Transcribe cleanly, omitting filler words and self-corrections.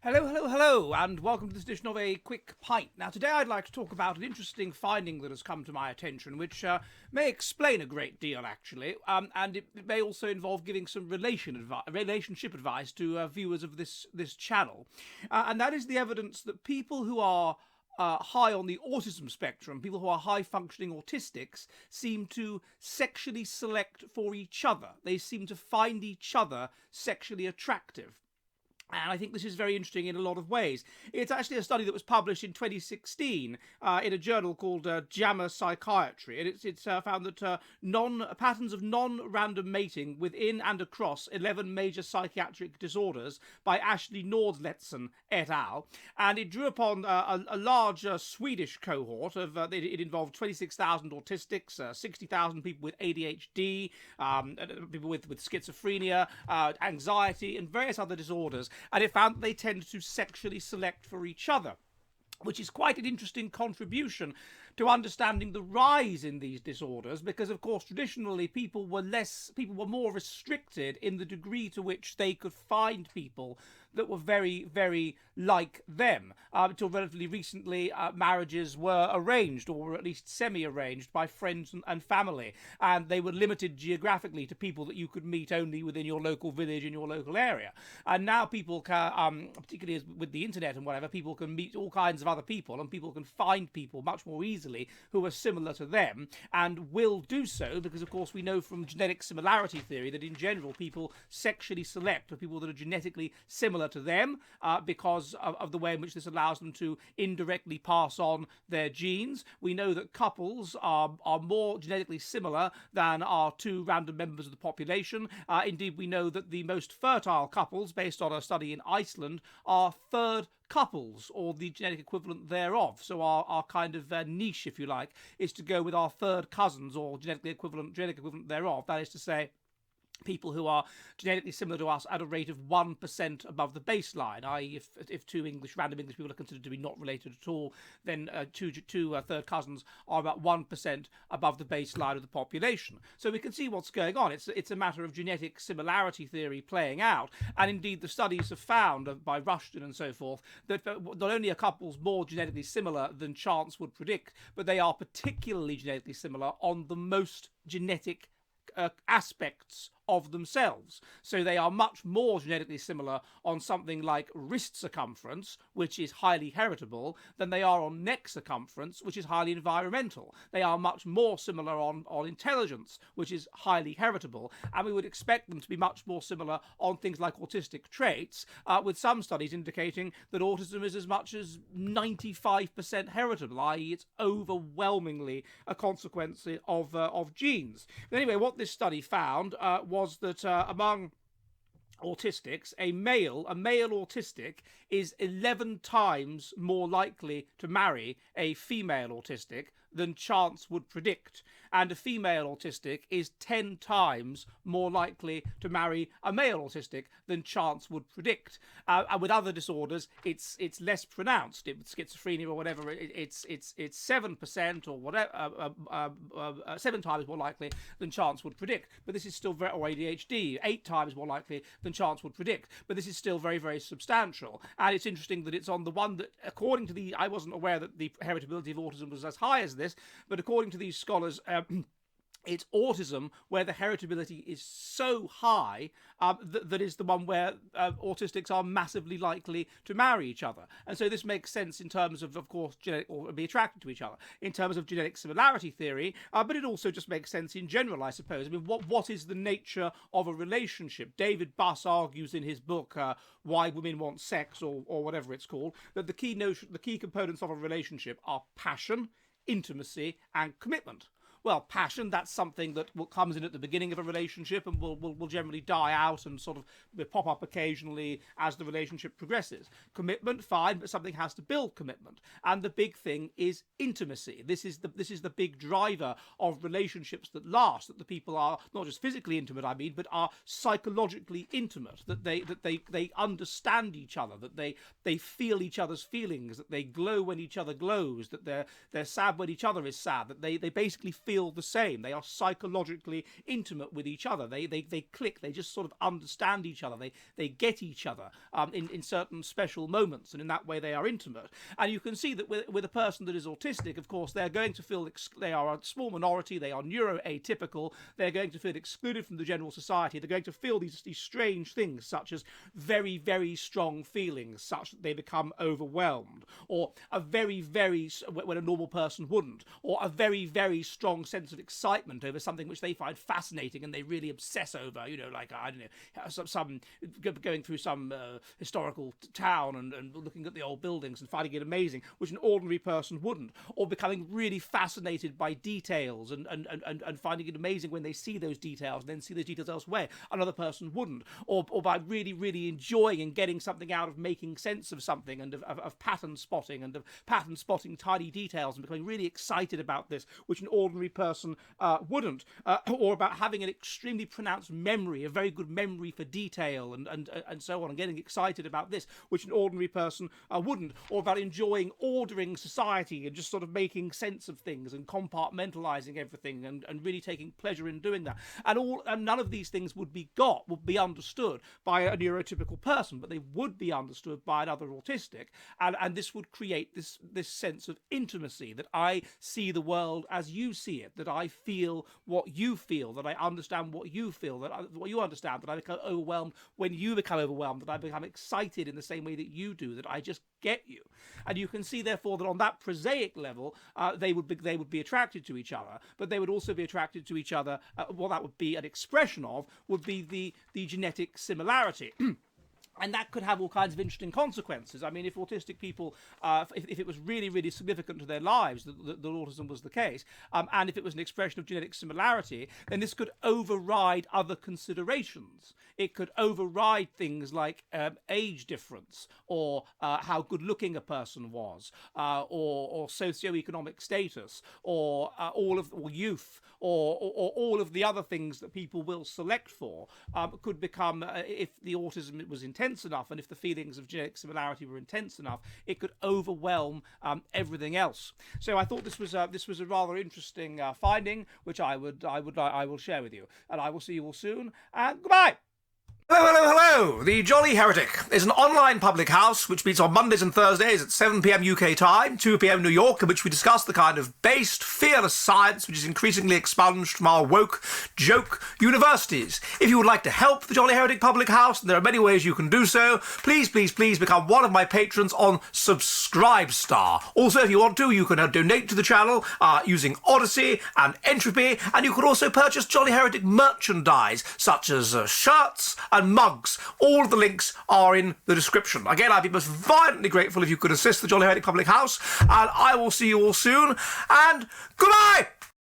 Hello, hello, hello, and welcome to this edition of A Quick Pint. Now, today I'd like to talk about an interesting finding that has come to my attention, which may explain a great deal, actually, and it may also involve giving some relationship advice to viewers of this channel. And that is the evidence that people who are high on the autism spectrum, people who are high-functioning autistics, seem to sexually select for each other. They seem to find each other sexually attractive. And I think this is very interesting in a lot of ways. It's actually a study that was published in 2016 in a journal called JAMA Psychiatry. And it's found that patterns of non-random mating within and across 11 major psychiatric disorders by Ashley Nordletson et al. And it drew upon a large Swedish cohort of, it involved 26,000 autistics, 60,000 people with ADHD, people with schizophrenia, anxiety, and various other disorders. And it found that they tend to sexually select for each other, which is quite an interesting contribution to understanding the rise in these disorders, because of course traditionally people were more restricted in the degree to which they could find people that were very, very like them. Until relatively recently, marriages were arranged, or were at least semi-arranged, by friends and family, and they were limited geographically to people that you could meet only within your local village, in your local area. And now people can, particularly with the internet and whatever, people can meet all kinds of other people, and people can find people much more easily who are similar to them, and will do so because, of course, we know from genetic similarity theory that in general people sexually select for people that are genetically similar to them because of the way in which this allows them to indirectly pass on their genes. We know that couples are more genetically similar than our two random members of the population. Indeed, we know that the most fertile couples, based on a study in Iceland, are third couples, or the genetic equivalent thereof. So our kind of niche, if you like, is to go with our third cousins, or genetic equivalent thereof. That is to say, people who are genetically similar to us at a rate of 1% above the baseline, i.e. if two random English people are considered to be not related at all, then two third cousins are about 1% above the baseline of the population. So we can see what's going on. It's a matter of genetic similarity theory playing out, and indeed the studies have found, by Rushton and so forth, that not only are couples more genetically similar than chance would predict, but they are particularly genetically similar on the most genetic aspects of themselves. So they are much more genetically similar on something like wrist circumference, which is highly heritable, than they are on neck circumference, which is highly environmental. They are much more similar on intelligence, which is highly heritable, and we would expect them to be much more similar on things like autistic traits, with some studies indicating that autism is as much as 95% heritable, i.e. it's overwhelmingly a consequence of genes. But anyway, what this study found was that among autistics, a male autistic is 11 times more likely to marry a female autistic than chance would predict, and a female autistic is 10 times more likely to marry a male autistic than chance would predict. And with other disorders, it's less pronounced. With schizophrenia or whatever, it's 7% or whatever, 7 times more likely than chance would predict. But this is still very, or ADHD, 8 times more likely than chance would predict. But this is still very, very substantial. And it's interesting that it's on the one that, according to I wasn't aware that the heritability of autism was as high as this, but according to these scholars, it's autism where the heritability is so high that is the one where autistics are massively likely to marry each other. And so this makes sense in terms of course, genetic, or be attracted to each other, in terms of genetic similarity theory, but it also just makes sense in general, I suppose. I mean, what is the nature of a relationship? David Buss argues in his book, Why Women Want Sex, or whatever it's called, that the key components of a relationship are passion, intimacy, and commitment. Well, passion, that's something that comes in at the beginning of a relationship and will generally die out and sort of pop up occasionally as the relationship progresses. Commitment, fine, but something has to build commitment. And the big thing is intimacy. This is the big driver of relationships that last, that the people are not just physically intimate, but are psychologically intimate, that they understand each other, that they feel each other's feelings, that they glow when each other glows, that they're sad when each other is sad, that they basically feel feel the same. They are psychologically intimate with each other. They click. They just sort of understand each other. They get each other in certain special moments, and in that way they are intimate. And you can see that with a person that is autistic, of course, they're going to feel they are a small minority. They are neuroatypical. They're going to feel excluded from the general society. They're going to feel these strange things, such as very, very strong feelings, such that they become overwhelmed, or a very, when a normal person wouldn't, or a very, very strong sense of excitement over something which they find fascinating and they really obsess over, like, I don't know, some going through some historical town and looking at the old buildings and finding it amazing, which an ordinary person wouldn't, or becoming really fascinated by details and finding it amazing when they see those details and then see those details elsewhere. Another person wouldn't, or by really, really enjoying and getting something out of making sense of something and of pattern spotting and of pattern spotting tiny details and becoming really excited about this, which an ordinary person wouldn't, or about having an extremely pronounced memory, a very good memory for detail and so on, and getting excited about this, which an ordinary person wouldn't, or about enjoying ordering society and just sort of making sense of things and compartmentalizing everything and really taking pleasure in doing that. And none of these things would be understood by a neurotypical person, but they would be understood by another autistic, and this would create this sense of intimacy, that I see the world as you see it, that I feel what you feel, that I understand what you feel, what you understand, that I become overwhelmed when you become overwhelmed, that I become excited in the same way that you do, that I just get you. And you can see, therefore, that on that prosaic level, they would be attracted to each other, but they would also be attracted to each other. What that would be an expression of would be the genetic similarity. And that could have all kinds of interesting consequences. I mean, if autistic people, if it was really, really significant to their lives that autism was the case, and if it was an expression of genetic similarity, then this could override other considerations. It could override things like age difference, or how good-looking a person was, or socioeconomic status, or youth, or all of the other things that people will select for, could become, if the autism was intense enough, and if the feelings of genetic similarity were intense enough, it could overwhelm everything else. So I thought this was a rather interesting finding, which I will share with you, and I will see you all soon. And goodbye. Hello, hello, hello! The Jolly Heretic is an online public house which meets on Mondays and Thursdays at 7 p.m. UK time, 2 p.m. New York, in which we discuss the kind of based, fearless science which is increasingly expunged from our woke, joke universities. If you would like to help the Jolly Heretic public house, and there are many ways you can do so, please, please, please become one of my patrons on Subscribestar. Also, if you want to, you can donate to the channel using Odyssey and Entropy, and you can also purchase Jolly Heretic merchandise, such as shirts and mugs. All of the links are in the description. Again, I'd be most violently grateful if you could assist the Jolly Heretic Public House, and I will see you all soon, and goodbye!